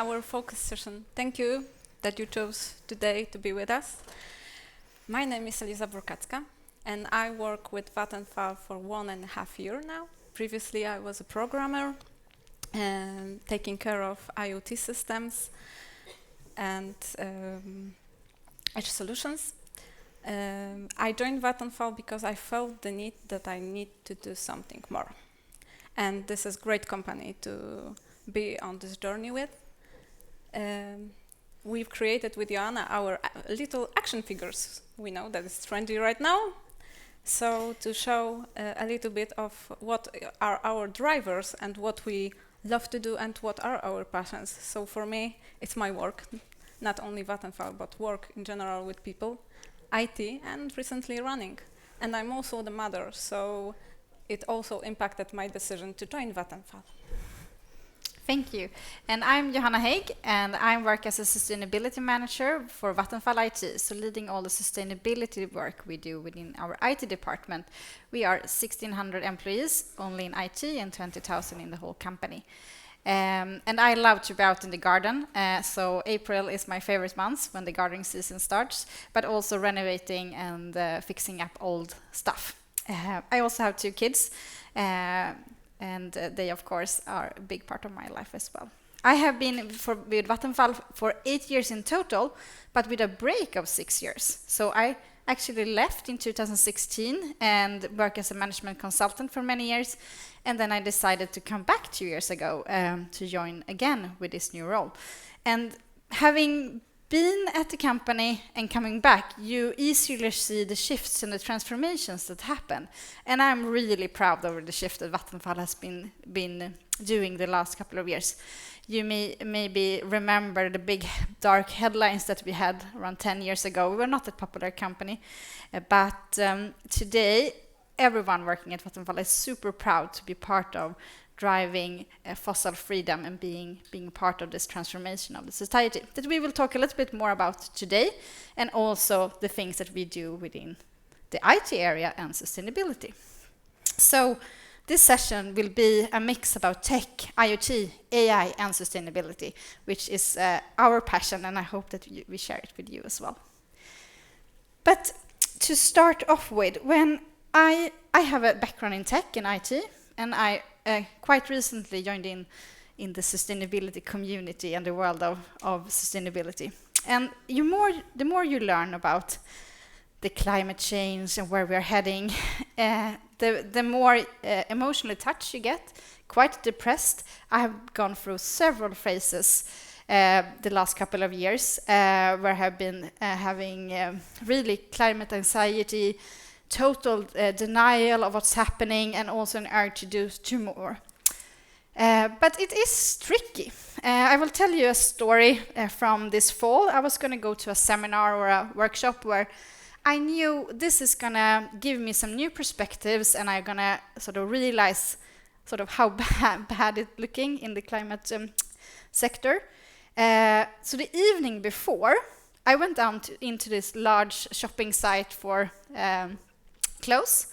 our focus session. Thank you that you chose today to be with us. My name is Eliza Burkacka, and I work with Vattenfall for 1.5 years now. Previously, I was a programmer taking care of IoT systems and edge solutions. I joined Vattenfall because I felt the need that I need to do something more. And this is great company to be on this journey with. We've created with Joanna our little action figures. We know that it's trendy right now. So to show a little bit of what are our drivers and what we love to do and what are our passions. So for me, it's my work, not only Vattenfall, but work in general with people, IT, and recently running. And I'm also the mother, so it also impacted my decision to join Vattenfall. Thank you. And I'm Johanna Haig, and I work as a sustainability manager for Vattenfall IT, so leading all the sustainability work we do within our IT department. We are 1,600 employees only in IT and 20,000 in the whole company. And I love to be out in the garden, so April is my favorite month when the gardening season starts, but also renovating and fixing up old stuff. I also have 2 kids, and they, of course, are a big part of my life as well. I have been with Vattenfall for 8 years in total, but with a break of 6 years. So I actually left in 2016 and worked as a management consultant for many years. And then I decided to come back 2 years ago to join again with this new role. And having been at the company and coming back, you easily see the shifts and the transformations that happen. And I'm really proud of the shift that Vattenfall has been doing the last couple of years. You may maybe remember the big dark headlines that we had around 10 years ago. We were not a popular company, but today everyone working at Vattenfall is super proud to be part of driving fossil freedom and being part of this transformation of the society that we will talk a little bit more about today, and also the things that we do within the IT area and sustainability. So this session will be a mix about tech, IoT, AI, and sustainability, which is our passion, and I hope that we share it with you as well. But to start off with, when I have a background in tech and IT, and I quite recently joined in the sustainability community and the world of sustainability. And the more you learn about the climate change and where we're heading, the more emotionally touched you get, quite depressed. I have gone through several phases the last couple of years where I have been having really climate anxiety, total denial of what's happening, and also an urge to do more. But it is tricky. I will tell you a story from this fall. I was going to go to a seminar or a workshop where I knew this is going to give me some new perspectives, and I'm going to sort of realize sort of how bad it's looking in the climate sector. So the evening before, I went down into this large shopping site for clothes,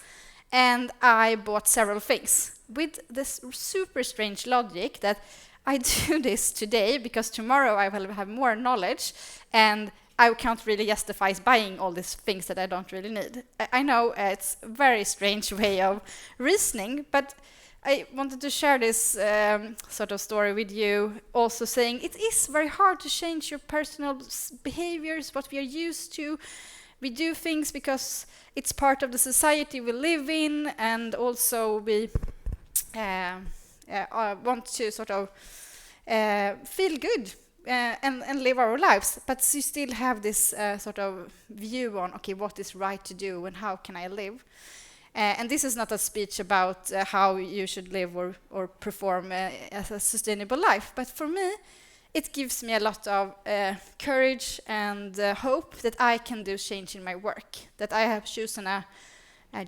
and I bought several things with this super strange logic that I do this today because tomorrow I will have more knowledge and I can't really justify buying all these things that I don't really need. I know it's a very strange way of reasoning, but I wanted to share this sort of story with you, also saying it is very hard to change your personal behaviors, what we are used to. We do things because it's part of the society we live in, and also we want to sort of feel good and live our lives. But you still have this sort of view on, okay, what is right to do and how can I live? And this is not a speech about how you should live or perform as a sustainable life. But for me, it gives me a lot of courage and hope that I can do change in my work, that I have chosen a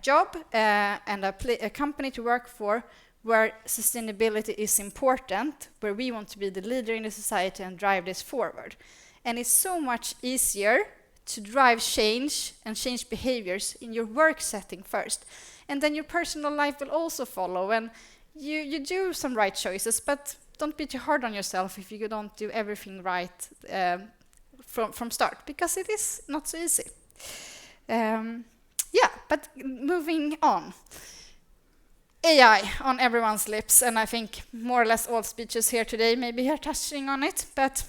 job and a company to work for where sustainability is important, where we want to be the leader in the society and drive this forward. And it's so much easier to drive change and change behaviors in your work setting first. And then your personal life will also follow, and you do some right choices, but don't be too hard on yourself if you don't do everything right from start, because it is not so easy. But moving on. AI on everyone's lips, and I think more or less all speeches here today maybe are touching on it, but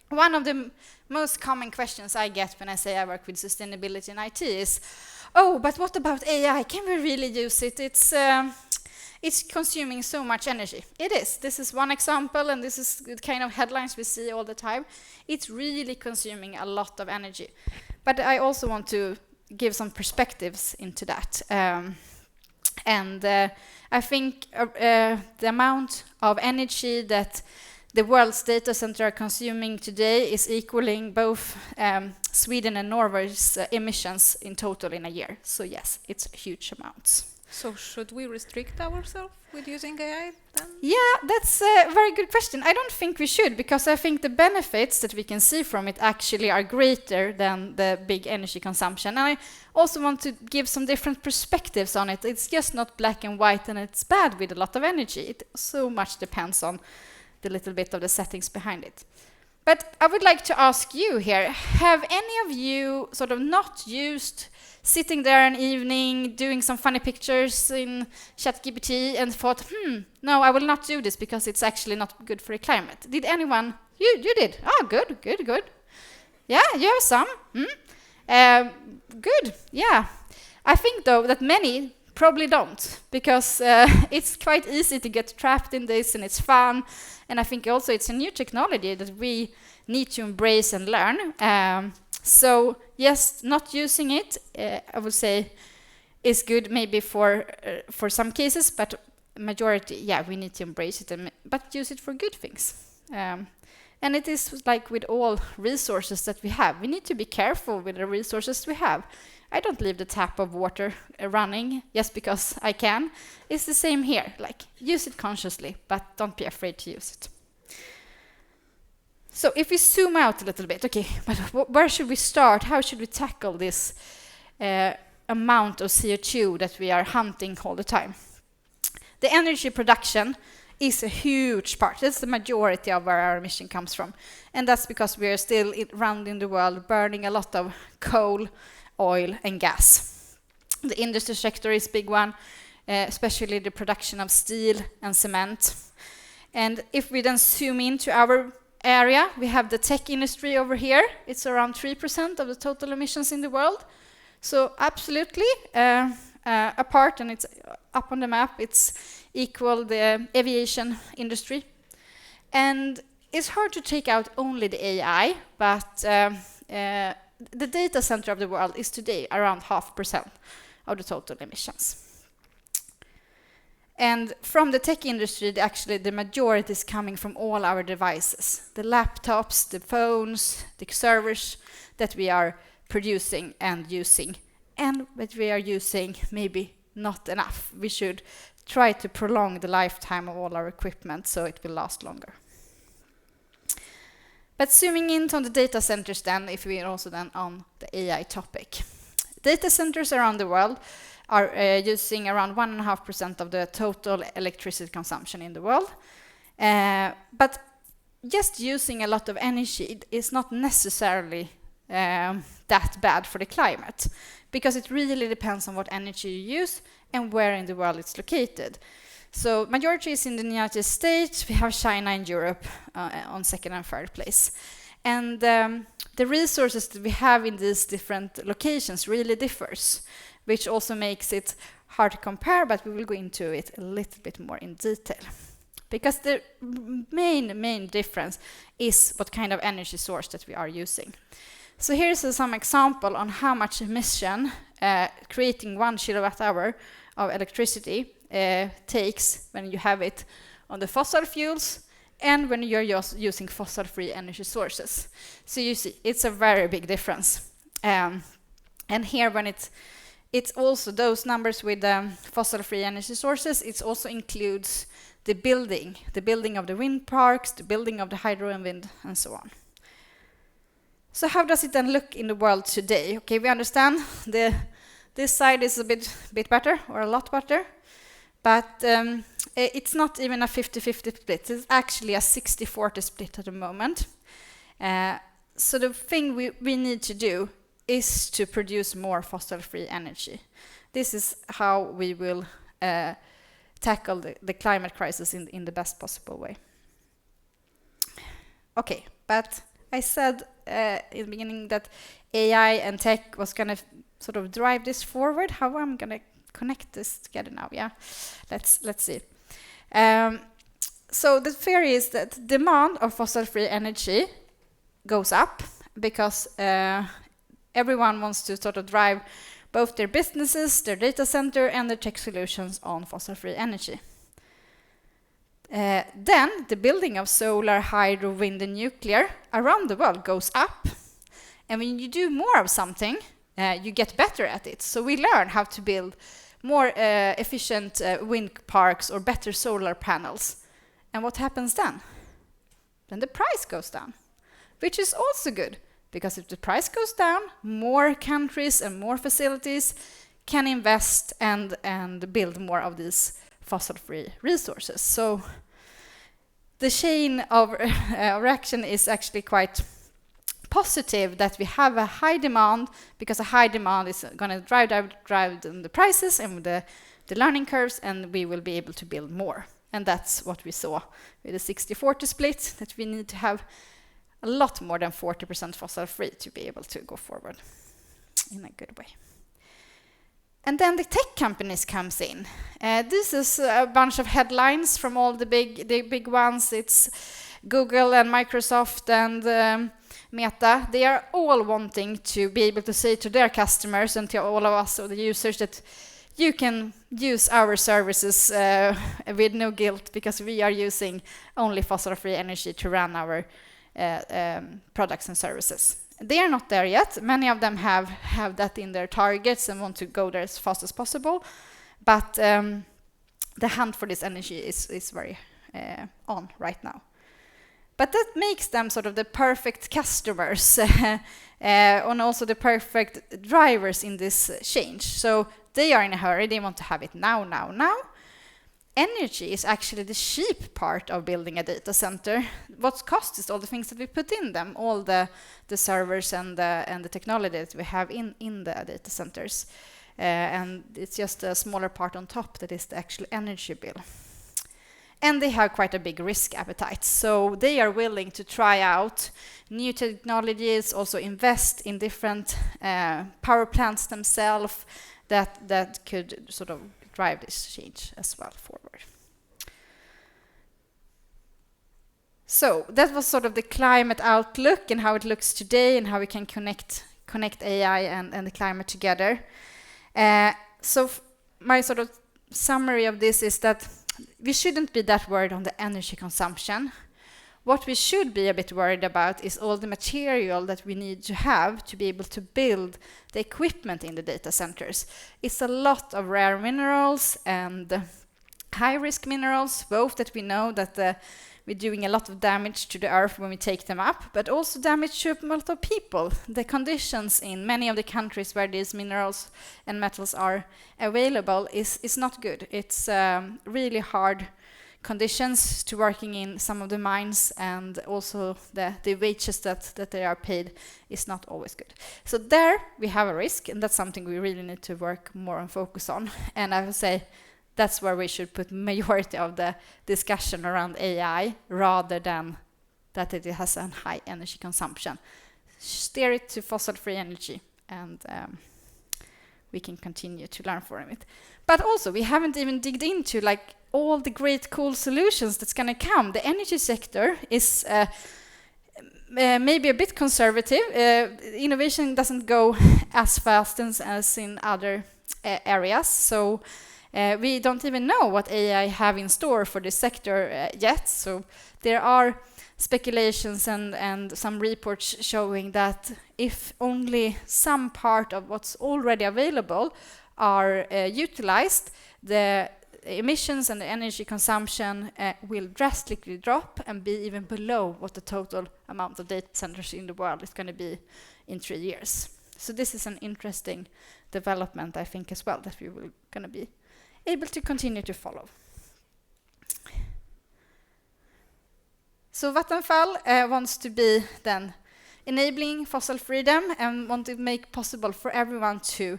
one of the most common questions I get when I say I work with sustainability in IT is, oh, but what about AI? Can we really use it? It's consuming so much energy. It is. This is one example, and this is the kind of headlines we see all the time. It's really consuming a lot of energy. But I also want to give some perspectives into that. I think the amount of energy that the world's data center are consuming today is equaling both Sweden and Norway's emissions in total in a year. So yes, it's huge amounts. So should we restrict ourselves with using AI then? Yeah, that's a very good question. I don't think we should, because I think the benefits that we can see from it actually are greater than the big energy consumption. And I also want to give some different perspectives on it. It's just not black and white and it's bad with a lot of energy. It so much depends on the little bit of the settings behind it. But I would like to ask you here, have any of you sort of not used sitting there an evening, doing some funny pictures in ChatGPT and thought, no, I will not do this because it's actually not good for the climate? Did anyone? You did? Oh, good. Yeah, you have some? Good, yeah. I think, though, that many probably don't, because it's quite easy to get trapped in this and it's fun. And I think also it's a new technology that we need to embrace and learn. So yes, not using it, I would say, is good maybe for some cases, but majority, yeah, we need to embrace it, but use it for good things. And it is like with all resources that we have. We need to be careful with the resources we have. I don't leave the tap of water running just because I can. It's the same here. Like, use it consciously, but don't be afraid to use it. So if we zoom out a little bit, okay, but where should we start? How should we tackle this amount of CO2 that we are hunting all the time? The energy production is a huge part. That's the majority of where our emission comes from. And that's because we are still around in the world burning a lot of coal, oil, and gas. The industry sector is a big one, especially the production of steel and cement. And if we then zoom into our area, we have the tech industry over here. It's around 3% of the total emissions in the world. So absolutely a part, and it's up on the map. It's equal the aviation industry. And it's hard to take out only the AI, but the data center of the world is today around 0.5% of the total emissions. And from the tech industry, actually the majority is coming from all our devices. The laptops, the phones, the servers that we are producing and using. And that we are using maybe not enough. We should try to prolong the lifetime of all our equipment so it will last longer. But zooming in on the data centers then, if we are also then on the AI topic. Data centers around the world are using around 1.5% of the total electricity consumption in the world. But just using a lot of energy is not necessarily that bad for the climate, because it really depends on what energy you use and where in the world it's located. So majority is in the United States, we have China and Europe on second and third place. And the resources that we have in these different locations really differs, which also makes it hard to compare, but we will go into it a little bit more in detail. Because the main difference is what kind of energy source that we are using. So here's some example on how much emission creating 1 kilowatt hour of electricity takes when you have it on the fossil fuels and when you're just using fossil-free energy sources. So you see, it's a very big difference. And here when it's also those numbers with fossil-free energy sources, it also includes the building of the wind parks, the building of the hydro and wind, and so on. So how does it then look in the world today? Okay, we understand this side is a bit better, or a lot better. But it's not even a 50-50 split. It's actually a 60-40 split at the moment. So the thing we need to do is to produce more fossil-free energy. This is how we will tackle the climate crisis in the best possible way. Okay, but I said in the beginning that AI and tech was going to sort of drive this forward. How I'm going to connect this together now? Yeah, let's see. So the theory is that demand of fossil-free energy goes up because everyone wants to sort of drive both their businesses, their data center, and their tech solutions on fossil-free energy. Then the building of solar, hydro, wind, and nuclear around the world goes up. And when you do more of something, you get better at it. So we learn how to build more efficient wind parks or better solar panels. And what happens then? Then the price goes down, which is also good. Because if the price goes down, more countries and more facilities can invest and build more of these fossil-free resources. So the chain of reaction is actually quite positive, that we have a high demand, because a high demand is going to drive the prices and the learning curves, and we will be able to build more. And that's what we saw with the 60-40 split, that we need to have a lot more than 40% fossil-free to be able to go forward in a good way. And then the tech companies comes in. This is a bunch of headlines from all the big ones. It's Google and Microsoft and Meta. They are all wanting to be able to say to their customers and to all of us, or the users, that you can use our services with no guilt, because we are using only fossil-free energy to run our products and services. They are not there yet. Many of them have that in their targets and want to go there as fast as possible. But the hunt for this energy is very on right now. But that makes them sort of the perfect customers and also the perfect drivers in this change. So they are in a hurry. They want to have it now. Energy is actually the cheap part of building a data center. What costs is all the things that we put in them, all the servers and the technology that we have in the data centers. And it's just a smaller part on top that is the actual energy bill. And they have quite a big risk appetite. So they are willing to try out new technologies, also invest in different power plants themselves that could sort of drive this change as well forward. So that was sort of the climate outlook and how it looks today and how we can connect AI and the climate together. So my sort of summary of this is that we shouldn't be that worried on the energy consumption. What we should be a bit worried about is all the material that we need to have to be able to build the equipment in the data centers. It's a lot of rare minerals and high-risk minerals, both that we know that we're doing a lot of damage to the earth when we take them up, but also damage to a lot of people. The conditions in many of the countries where these minerals and metals are available is not good. It's really hard conditions to working in some of the mines, and also the wages that they are paid is not always good. So there we have a risk, and that's something we really need to work more and focus on. And I would say that's where we should put majority of the discussion around AI, rather than that it has a high energy consumption. Steer it to fossil-free energy, and we can continue to learn from it. But also, we haven't even digged into like all the great cool solutions that's going to come. The energy sector is maybe a bit conservative. Innovation doesn't go as fast as in other areas. So we don't even know what AI have in store for this sector yet. So there are speculations and some reports showing that if only some part of what's already available are utilized, the emissions and the energy consumption will drastically drop and be even below what the total amount of data centers in the world is going to be in 3 years. So this is an interesting development, I think, as well, that we will going to be able to continue to follow. So Vattenfall wants to be then enabling fossil freedom and want to make possible for everyone to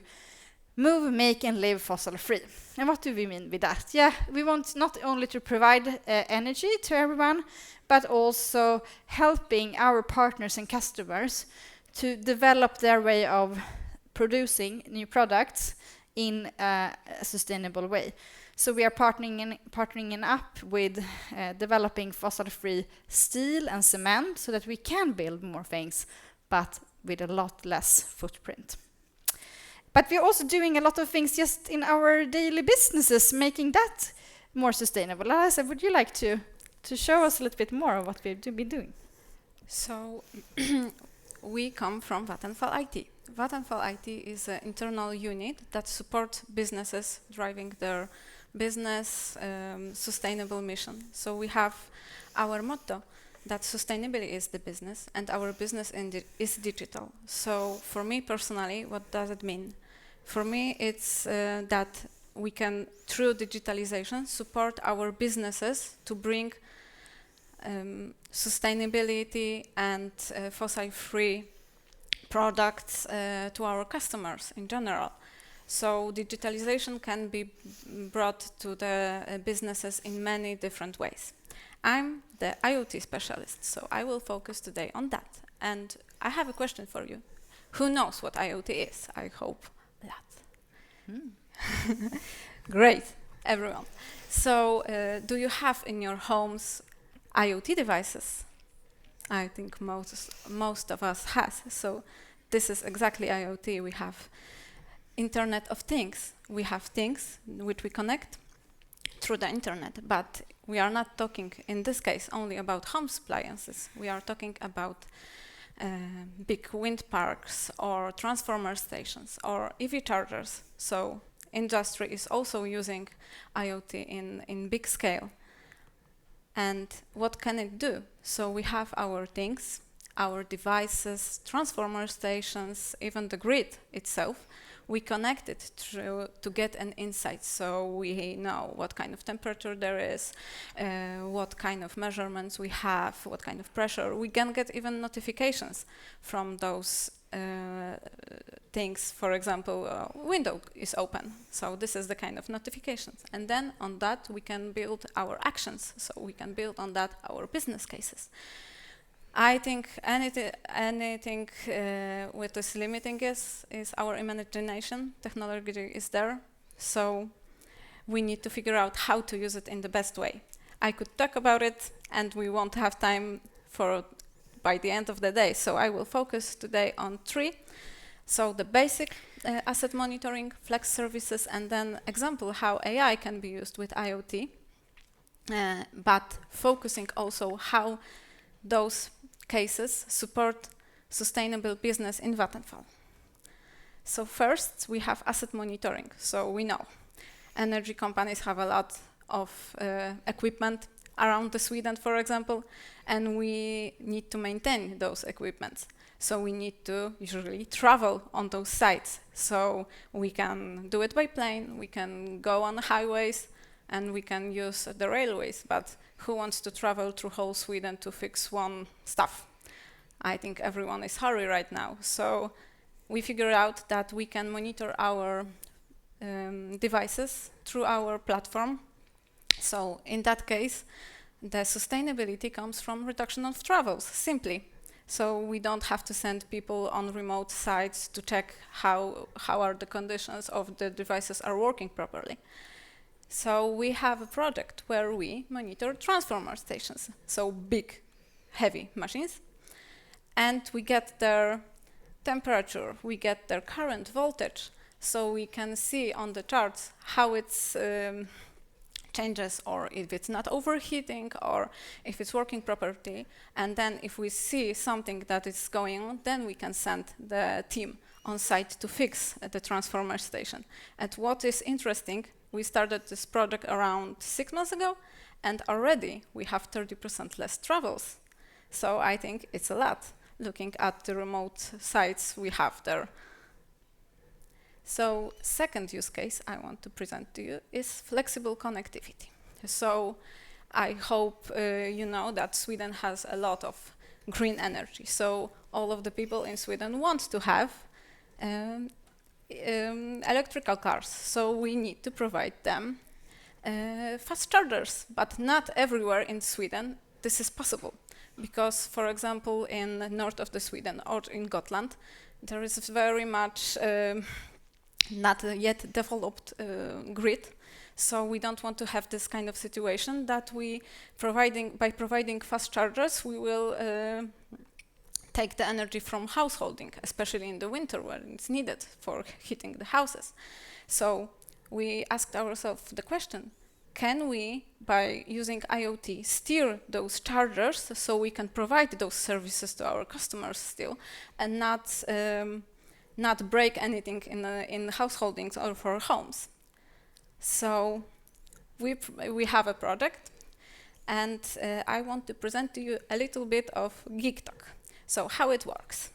move, make and live fossil free. And what do we mean with that? Yeah, we want not only to provide energy to everyone, but also helping our partners and customers to develop their way of producing new products in a sustainable way. So we are partnering up with developing fossil-free steel and cement so that we can build more things, but with a lot less footprint. But we're also doing a lot of things just in our daily businesses, making that more sustainable. Alisa, would you like to show us a little bit more of what we've been doing? So we come from Vattenfall IT. Vattenfall IT is an internal unit that supports businesses driving their business sustainable mission. So we have our motto that sustainability is the business and our business is digital. So for me personally, what does it mean? For me, it's that we can, through digitalization, support our businesses to bring sustainability and fossil-free products to our customers in general. So digitalization can be brought to the businesses in many different ways. I'm the IoT specialist, so I will focus today on that. And I have a question for you. Who knows what IoT is? I hope that. Great, everyone. So do you have in your homes IoT devices? I think most of us has. So this is exactly IoT. We have Internet of Things. We have things which we connect through the internet, but we are not talking in this case only about home appliances. We are talking about big wind parks or transformer stations or EV chargers. So industry is also using IoT in big scale. And what can it do? So we have our things, our devices, transformer stations, even the grid itself. We connect it to get an insight, so we know what kind of temperature there is, what kind of measurements we have, what kind of pressure. We can get even notifications from those things. For example, window is open, so this is the kind of notifications. And then on that we can build our actions, so we can build on that our business cases. I think anything with this limiting is our imagination. Technology is there, so we need to figure out how to use it in the best way. I could talk about it, and we won't have time for by the end of the day, so I will focus today on 3. So the basic asset monitoring, flex services, and then example how AI can be used with IoT, but focusing also how those cases support sustainable business in Vattenfall. So first, we have asset monitoring. So we know energy companies have a lot of equipment around the Sweden, for example, and we need to maintain those equipments. So we need to usually travel on those sites. So we can do it by plane, we can go on the highways, and we can use the railways, but who wants to travel through whole Sweden to fix one stuff? I think everyone is hurry right now. So we figured out that we can monitor our devices through our platform. So in that case, the sustainability comes from reduction of travels, simply. So we don't have to send people on remote sites to check how are the conditions of the devices are working properly. So we have a project where we monitor transformer stations, so big, heavy machines, and we get their temperature, we get their current voltage, so we can see on the charts how it's changes, or if it's not overheating, or if it's working properly. And then if we see something that is going on, then we can send the team on site to fix the transformer station. And what is interesting, we started this project around 6 months ago, and already we have 30% less travels. So I think it's a lot, looking at the remote sites we have there. So second use case I want to present to you is flexible connectivity. So I hope you know that Sweden has a lot of green energy. So all of the people in Sweden want to have um, electrical cars. So we need to provide them fast chargers, but not everywhere in Sweden this is possible. Because, for example, in the north of the Sweden or in Gotland, there is very much not yet developed grid. So we don't want to have this kind of situation that by providing fast chargers, we will take the energy from householding, especially in the winter when it's needed for heating the houses. So we asked ourselves the question, can we, by using IoT, steer those chargers so we can provide those services to our customers still and not break anything in householdings or for homes? So we have a project, and I want to present to you a little bit of Geek Talk. So how it works.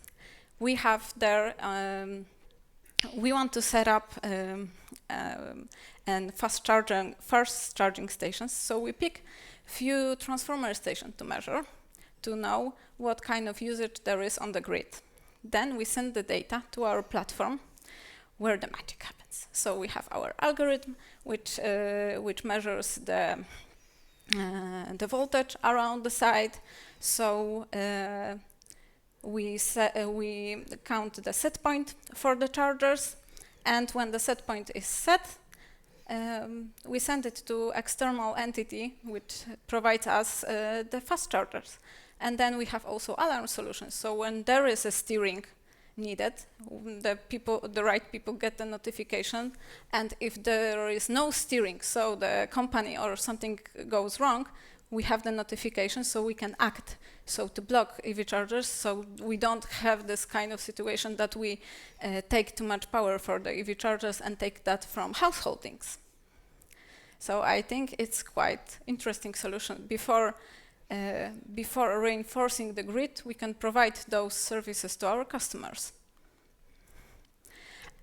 We have there, we want to set up and fast charging stations. So we pick few transformer stations to measure, to know what kind of usage there is on the grid. Then we send the data to our platform where the magic happens. So we have our algorithm, which measures the voltage around the site. So we count the set point for the chargers, and when the set point is set, we send it to external entity which provides us the fast chargers. And then we have also alarm solutions. So when there is a steering needed, the right people get the notification, and if there is no steering, so the company or something goes wrong, we have the notification so we can act, so to block EV chargers, so we don't have this kind of situation that we take too much power for the EV chargers and take that from householdings. So I think it's quite interesting solution. Before reinforcing the grid, we can provide those services to our customers.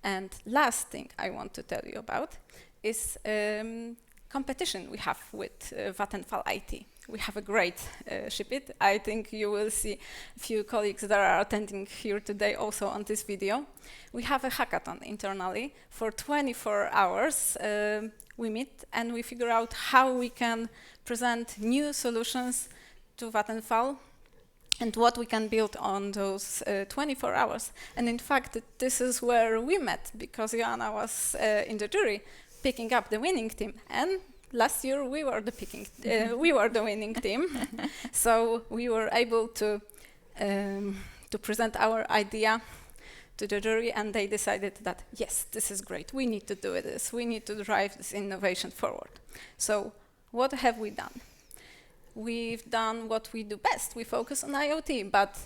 And last thing I want to tell you about is competition we have with Vattenfall IT. We have a great ShipIt. I think you will see a few colleagues that are attending here today also on this video. We have a hackathon internally. For 24 hours we meet and we figure out how we can present new solutions to Vattenfall and what we can build on those 24 hours. And in fact, this is where we met, because Joanna was in the jury picking up the winning team. And last year we were the winning team. So we were able to present our idea to the jury, and they decided that, yes, this is great. We need to do this. We need to drive this innovation forward. So what have we done? We've done what we do best. We focus on IoT, but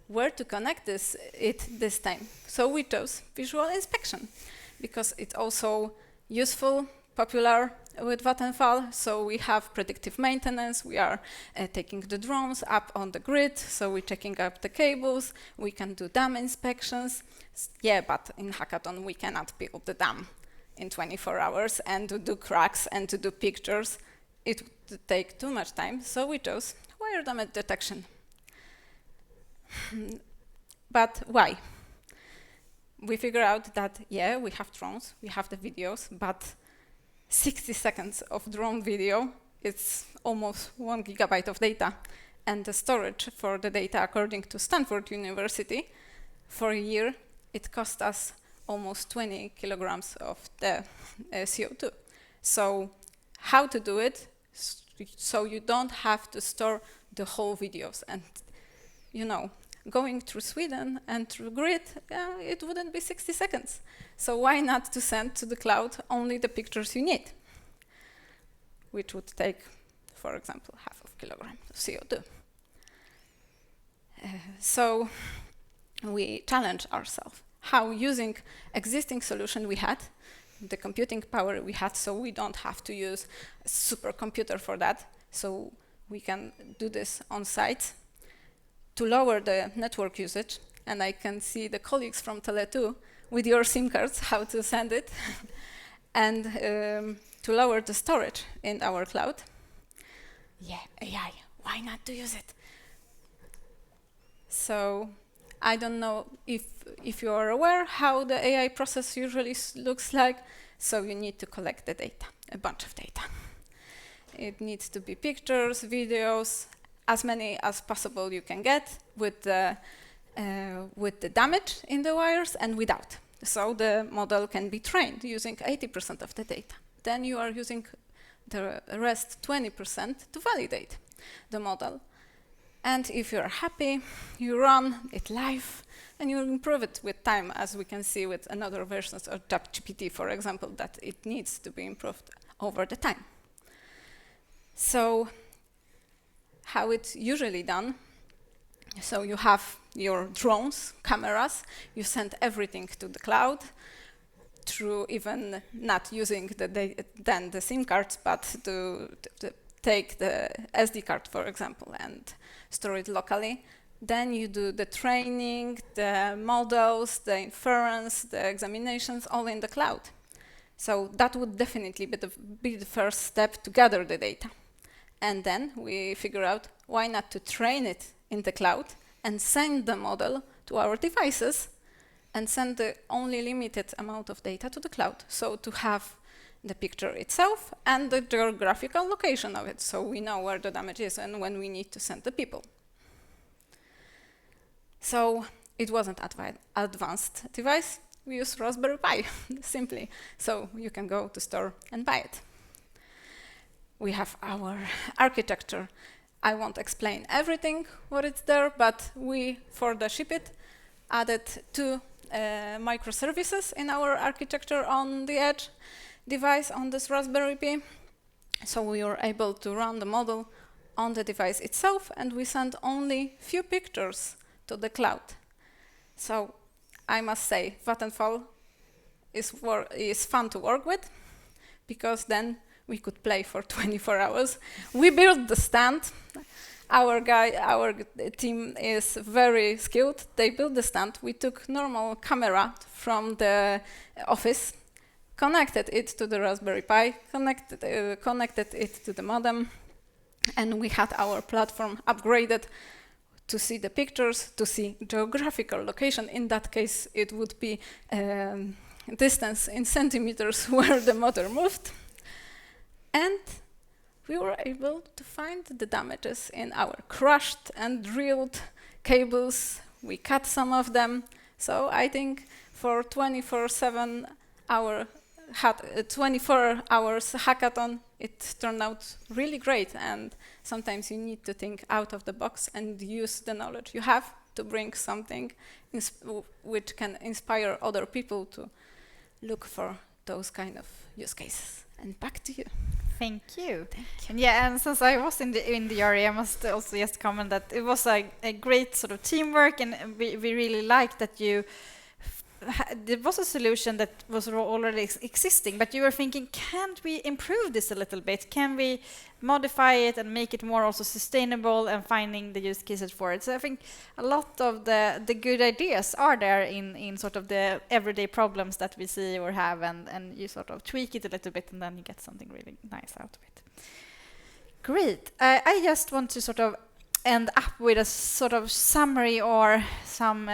where to connect this time? So we chose visual inspection because it's also useful, popular with Vattenfall. So we have predictive maintenance. We are taking the drones up on the grid. So we're checking up the cables. We can do dam inspections. Yeah, but in hackathon, we cannot build the dam in 24 hours and to do cracks and to do pictures. It would take too much time, so we chose wire damage detection. But why? We figure out that, yeah, we have drones, we have the videos, but 60 seconds of drone video, it's almost 1 gigabyte of data. And the storage for the data, according to Stanford University, for a year, it cost us almost 20 kilograms of the CO2. So how to do it so you don't have to store the whole videos? And, you know, going through Sweden and through grid, it wouldn't be 60 seconds. So why not to send to the cloud only the pictures you need, which would take, for example, 0.5 kilogram of CO2. So we challenge ourselves how, using existing solution we had, the computing power we had, so we don't have to use a supercomputer for that, so we can do this on site to lower the network usage. And I can see the colleagues from Tele2 with your SIM cards, how to send it, and to lower the storage in our cloud. Yeah, AI, why not to use it? So I don't know if you are aware how the AI process usually looks like. So you need to collect the data, a bunch of data. It needs to be pictures, videos, as many as possible you can get with the damage in the wires and without. So the model can be trained using 80% of the data. Then you are using the rest 20% to validate the model. And if you're happy, you run it live and you improve it with time, as we can see with another versions of ChatGPT, for example, that it needs to be improved over the time. So how it's usually done, so you have your drones, cameras, you send everything to the cloud through even not using the SIM cards, but to take the SD card, for example, and store it locally. Then you do the training, the models, the inference, the examinations, all in the cloud. So that would definitely be the first step to gather the data. And then we figure out why not to train it in the cloud and send the model to our devices and send the only limited amount of data to the cloud. So to have the picture itself and the geographical location of it, so we know where the damage is and when we need to send the people. So it wasn't advanced device. We use Raspberry Pi, simply. So you can go to store and buy it. We have our architecture. I won't explain everything what is there, but we, for the ship it, added 2 microservices in our architecture on the edge device on this Raspberry Pi. So we were able to run the model on the device itself, and we sent only few pictures to the cloud. So I must say, Vattenfall is fun to work with, because then we could play for 24 hours. We built the stand. Our team is very skilled. They built the stand. We took normal camera from the office, connected it to the Raspberry Pi, connected it to the modem, and we had our platform upgraded to see the pictures, to see geographical location. In that case, it would be distance in centimeters where the motor moved. And we were able to find the damages in our crushed and drilled cables. We cut some of them. So I think for 24 hours hackathon, it turned out really great. And sometimes you need to think out of the box and use the knowledge you have to bring something which can inspire other people to look for those kind of use cases. And back to you. Thank you. And yeah, and since I was in the area, I must also just comment that it was a great sort of teamwork, and we really liked that you. There was a solution that was already existing, but you were thinking, can't we improve this a little bit? Can we modify it and make it more also sustainable, and finding the use cases for it? So I think a lot of the good ideas are there in sort of the everyday problems that we see or have, and you sort of tweak it a little bit, and then you get something really nice out of it. Great. I just want to sort of end up with a sort of summary or some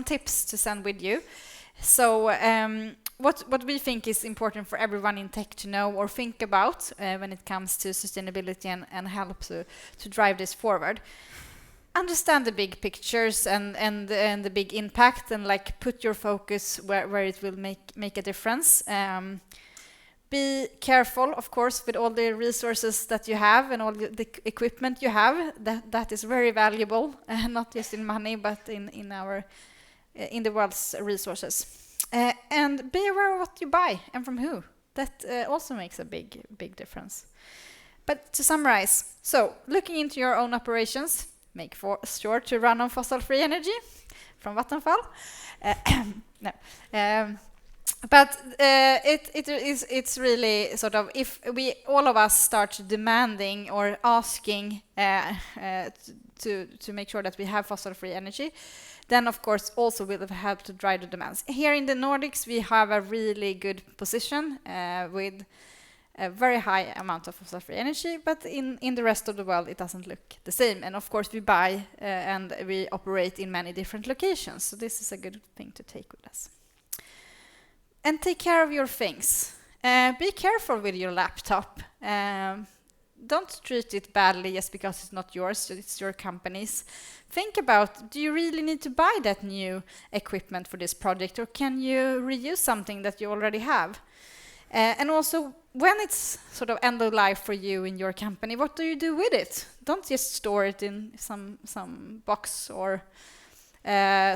tips to send with you. So what we think is important for everyone in tech to know or think about when it comes to sustainability and help to drive this forward. Understand the big pictures and the big impact, and like put your focus where it will make a difference. Be careful, of course, with all the resources that you have and all the equipment you have. That is very valuable, not just in money, but in the world's resources. And be aware of what you buy and from who. That also makes a big difference. But to summarize, so looking into your own operations, make sure to run on fossil-free energy from Vattenfall. But it's really sort of, if we all of us start demanding or asking to make sure that we have fossil-free energy, then of course also will help to drive the demands. Here in the Nordics, we have a really good position with a very high amount of fossil-free energy, but in the rest of the world it doesn't look the same. And of course we buy and we operate in many different locations, so this is a good thing to take with us. And take care of your things. Be careful with your laptop. Don't treat it badly just because it's not yours, it's your company's. Think about, do you really need to buy that new equipment for this project, or can you reuse something that you already have? And also, when it's sort of end of life for you in your company, what do you do with it? Don't just store it in some box or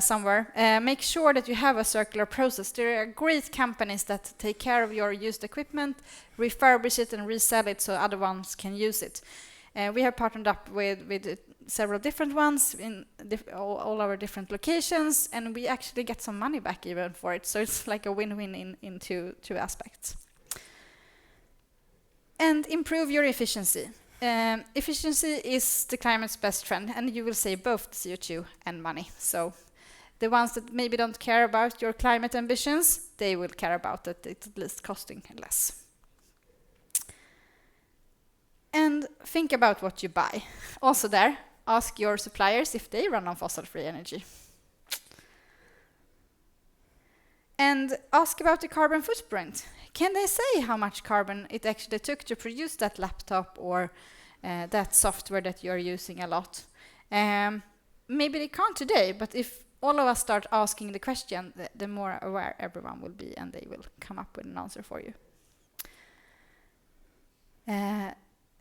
somewhere. Make sure that you have a circular process. There are great companies that take care of your used equipment, refurbish it and resell it so other ones can use it. We have partnered up with several different ones in all our different locations, and we actually get some money back even for it. So it's like a win-win in two aspects. And improve your efficiency. Efficiency is the climate's best friend, and you will save both CO2 and money. So the ones that maybe don't care about your climate ambitions, they will care about that it's at least costing less. And think about what you buy. Also there, ask your suppliers if they run on fossil-free energy. And ask about the carbon footprint. Can they say how much carbon it actually took to produce that laptop or that software that you're using a lot? Maybe they can't today, but if all of us start asking the question, the more aware everyone will be, and they will come up with an answer for you.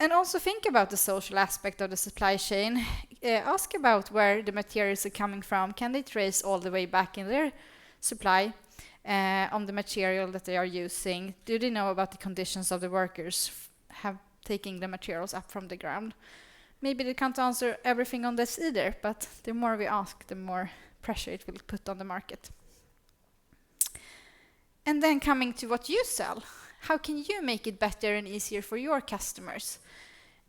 And also think about the social aspect of the supply chain. Ask about where the materials are coming from. Can they trace all the way back in their supply on the material that they are using? Do they know about the conditions of the workers taking the materials up from the ground? Maybe they can't answer everything on this either, but the more we ask, the more pressure it will put on the market. And then coming to what you sell. How can you make it better and easier for your customers?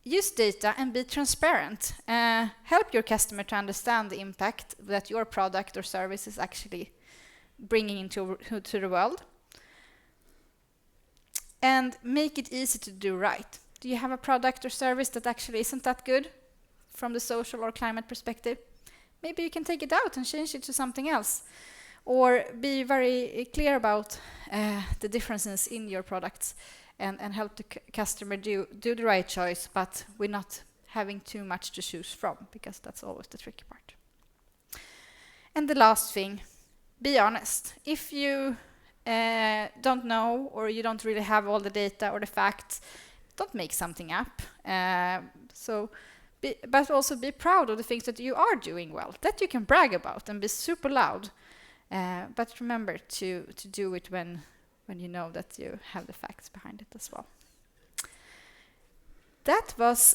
Use data and be transparent. Help your customer to understand the impact that your product or service is actually bringing into the world. And make it easy to do right. Do you have a product or service that actually isn't that good from the social or climate perspective? Maybe you can take it out and change it to something else. Or be very clear about the differences in your products and help the customer do the right choice, but we're not having too much to choose from, because that's always the tricky part. And the last thing, be honest. If you don't know, or you don't really have all the data or the facts, don't make something up. But also be proud of the things that you are doing well, that you can brag about and be super loud. But remember to do it when you know that you have the facts behind it as well. That was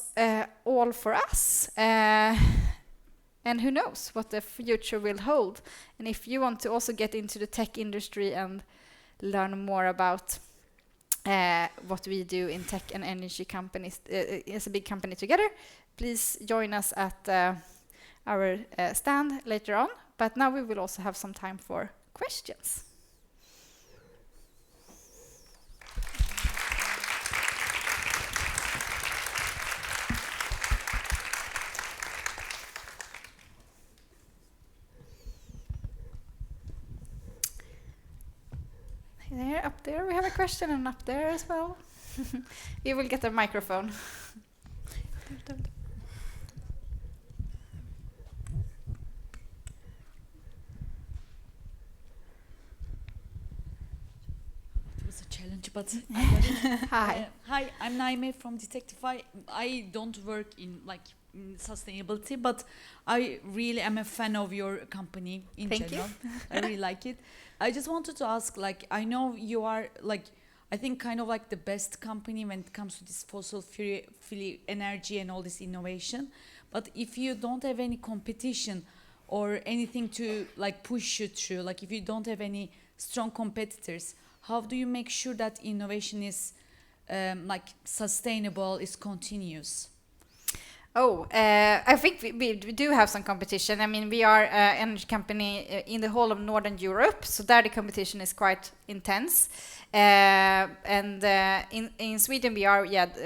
all for us. And who knows what the future will hold. And if you want to also get into the tech industry and learn more about what we do in tech and energy companies as a big company together, please join us at our stand later on. But now we will also have some time for questions. There, up there we have a question, and up there as well. You will get a microphone. Challenge, but I got it. Hi. Hi, I'm Naime from Detectify. I don't work in sustainability, but I really am a fan of your company in Thank general. you. I really like it. I just wanted to ask, I know you are I think kind of the best company when it comes to this fossil-free energy and all this innovation. But if you don't have any competition or anything to push you through, if you don't have any strong competitors, how do you make sure that innovation is sustainable, is continuous? I think we do have some competition. I mean, we are an energy company in the whole of Northern Europe, so there the competition is quite intense. In Sweden we are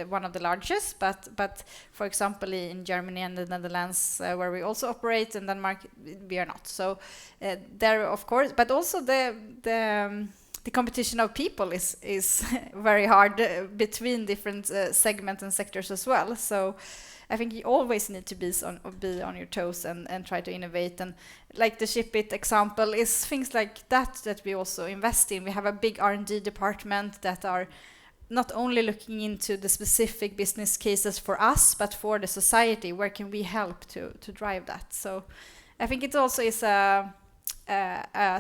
one of the largest, but for example in Germany and the Netherlands where we also operate, and Denmark we are not. So there of course, but also the competition of people is very hard between different segments and sectors as well. So I think you always need to be on your toes and try to innovate. And like the Shipit example is things like that we also invest in. We have a big R&D department that are not only looking into the specific business cases for us, but for the society. Where can we help to drive that? So I think it also is a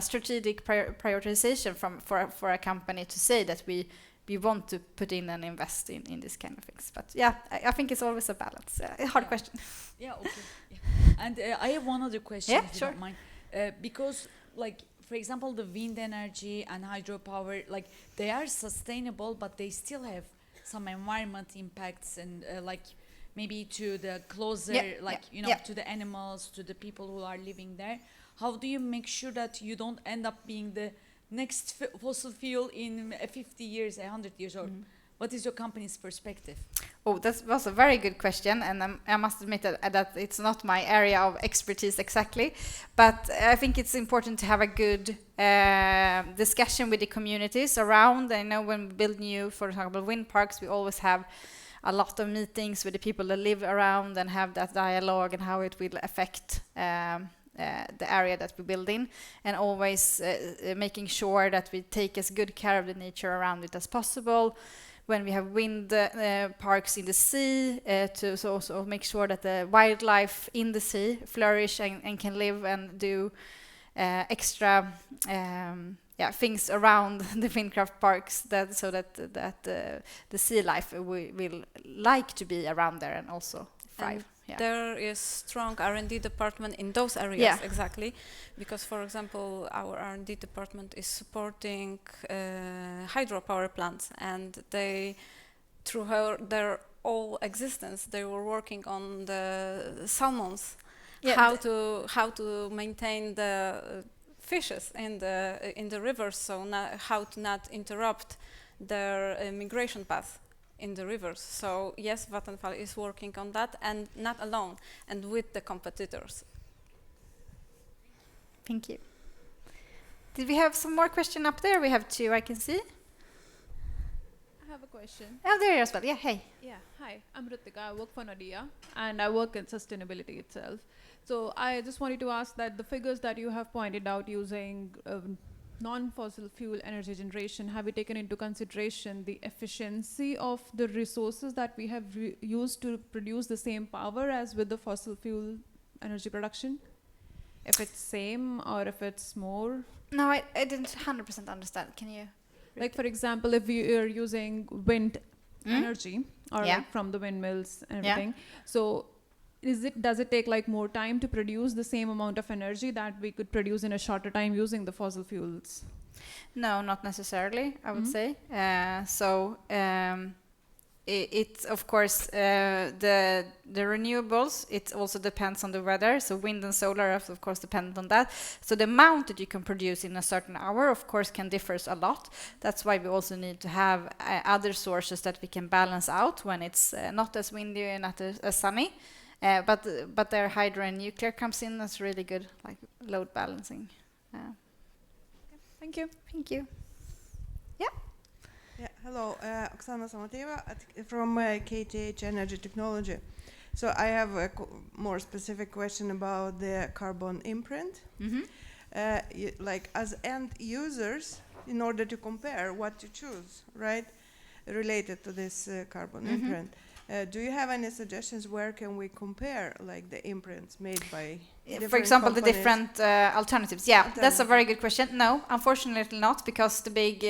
strategic prioritization for a company to say that we want to put in and invest in this kind of things. But yeah, I think it's always a balance. A hard question. Yeah, okay. Yeah. And I have one other question, Yeah, if you sure. don't mind. Because, like, for example, the wind energy and hydropower, like, they are sustainable, but they still have some environment impacts and, like, maybe to the closer, to the animals, to the people who are living there. How do you make sure that you don't end up being the next fossil fuel in 50 years, 100 years, or what is your company's perspective? Oh, that was a very good question, and I must admit that it's not my area of expertise exactly, but I think it's important to have a good discussion with the communities around. I know when we build new, for example, wind parks, we always have a lot of meetings with the people that live around and have that dialogue and how it will affect the area that we build in, and always making sure that we take as good care of the nature around it as possible. When we have wind parks in the sea, to also make sure that the wildlife in the sea flourish and can live and do extra things around the windcraft parks, so that the sea life will like to be around there and also thrive. There is strong R&D department in those areas, Yeah. exactly, because, for example, our R&D department is supporting hydropower plants, and they, through their whole existence, they were working on the salmons, how to maintain the fishes in the rivers, so how to not interrupt their migration path in the rivers. So yes, Vattenfall is working on that, and not alone, and with the competitors. Thank you. Did we have some more question up there? We have two, I can see. I have a question. Oh, there you are as well. Yeah, hey. Yeah, hi. I'm Ritika. I work for Nadia, and I work in sustainability itself. So I just wanted to ask that the figures that you have pointed out using non-fossil fuel energy generation, have you taken into consideration the efficiency of the resources that we have used to produce the same power as with the fossil fuel energy production? If it's same or if it's more? No, I didn't 100% understand. Can you? Like, for example, if we are using wind energy or like from the windmills and everything, so does it take like more time to produce the same amount of energy that we could produce in a shorter time using the fossil fuels? No, not necessarily, I would say. It's of course the renewables. It also depends on the weather. So wind and solar, of course, depend on that. So the amount that you can produce in a certain hour, of course, can differ a lot. That's why we also need to have other sources that we can balance out when it's not as windy and not as sunny. But their hydro and nuclear comes in as really good, like load balancing. Thank you. Thank you. Yeah. Yeah. Hello, Oksana Samateva from KTH Energy Technology. So I have a more specific question about the carbon imprint. Like as end users, in order to compare what to choose, right, related to this carbon imprint. Do you have any suggestions where can we compare like the imprints made by for example, companies? the different alternatives? Yeah, that's a very good question. No, unfortunately not, because the big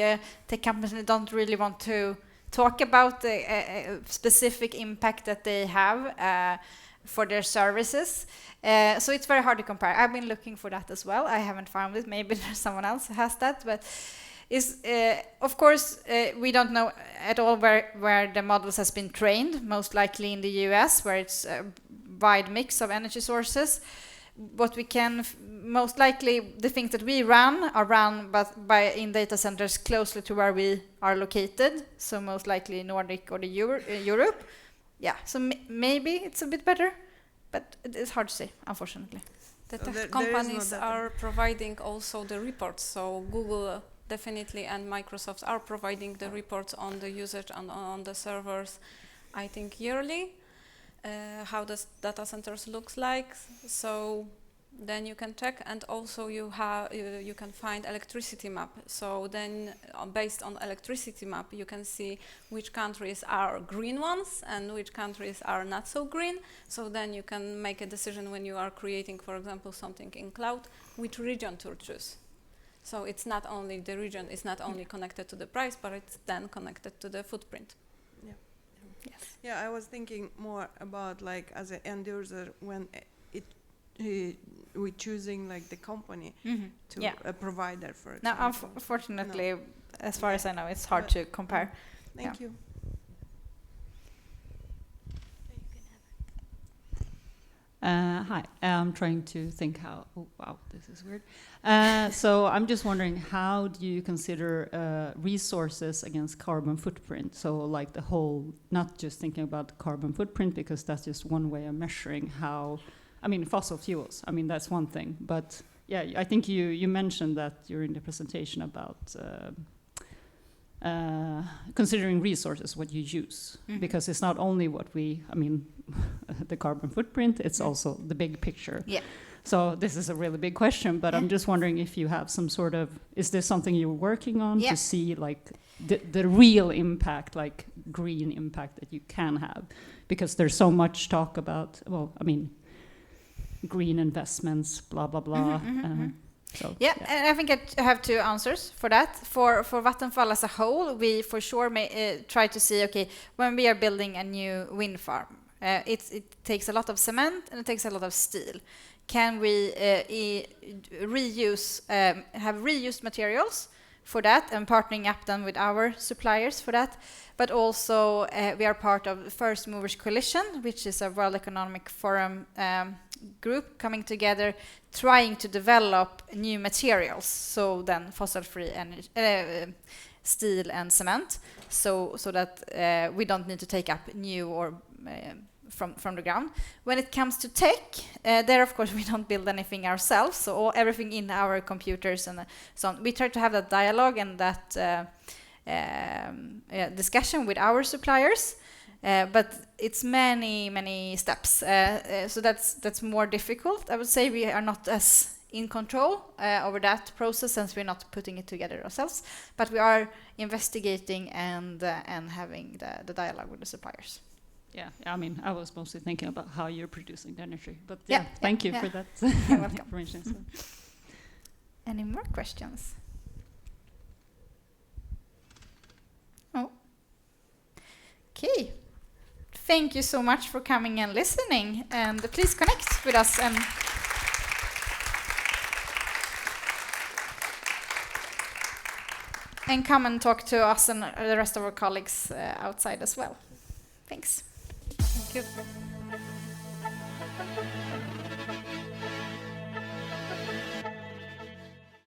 tech companies don't really want to talk about the specific impact that they have for their services. So it's very hard to compare. I've been looking for that as well. I haven't found it. Maybe there's someone else who has that, but is, of course, we don't know at all where the models has been trained, most likely in the US, where it's a wide mix of energy sources. What we can, most likely, the things that we run are run in data centers closely to where we are located, so most likely Nordic or the Europe. Yeah, so maybe it's a bit better, but it's hard to say, unfortunately. The So tech there is companies no data. are providing also the reports. So Google definitely and Microsoft are providing the reports on the usage and on the servers, I think yearly, how the data centers looks like. So then you can check, and also you can find electricity map. So then based on electricity map, you can see which countries are green ones and which countries are not so green. So then you can make a decision when you are creating, for example, something in cloud, which region to choose. So it's not only the region is not only connected to the price, but it's then connected to the footprint. Yeah, I was thinking more about like as an end user when we choosing like the company to a provider for Now, example. unfortunately, as far as I know, it's hard But- to compare. Thank you. Hi, I'm trying to think how. Oh, wow, this is weird. So I'm just wondering, how do you consider resources against carbon footprint? So, like the whole, not just thinking about the carbon footprint, because that's just one way of measuring how. I mean, fossil fuels. I mean, that's one thing. But yeah, I think you mentioned that during the presentation about considering resources, what you use, because it's not only what we. I mean. The carbon footprint, it's also the big picture. Yeah. So this is a really big question, but I'm just wondering if you have some sort of, is there something you're working on to see like the real impact, like green impact that you can have? Because there's so much talk about, well, I mean, green investments, blah, blah, blah. So, and I think I have two answers for that. For Vattenfall as a whole, we for sure may try to see, okay, when we are building a new wind farm, it takes a lot of cement and it takes a lot of steel. Can we reuse, have reused materials for that and partnering up then with our suppliers for that? But also we are part of the First Movers Coalition, which is a World Economic Forum group coming together, trying to develop new materials. So then fossil-free energy, steel and cement, so that we don't need to take up new or from the ground. When it comes to tech, there of course we don't build anything ourselves, so everything in our computers and so on. We try to have that dialogue and that discussion with our suppliers, but it's many steps. So that's more difficult. I would say we are not as in control over that process since we're not putting it together ourselves, but we are investigating and having the dialogue with the suppliers. Yeah, I mean, I was mostly thinking about how you're producing the energy, but Thank you for that You're welcome. information. So. Any more questions? Oh. Okay. Thank you so much for coming and listening, and please connect with us and come and talk to us and the rest of our colleagues outside as well. Thanks. Thank you.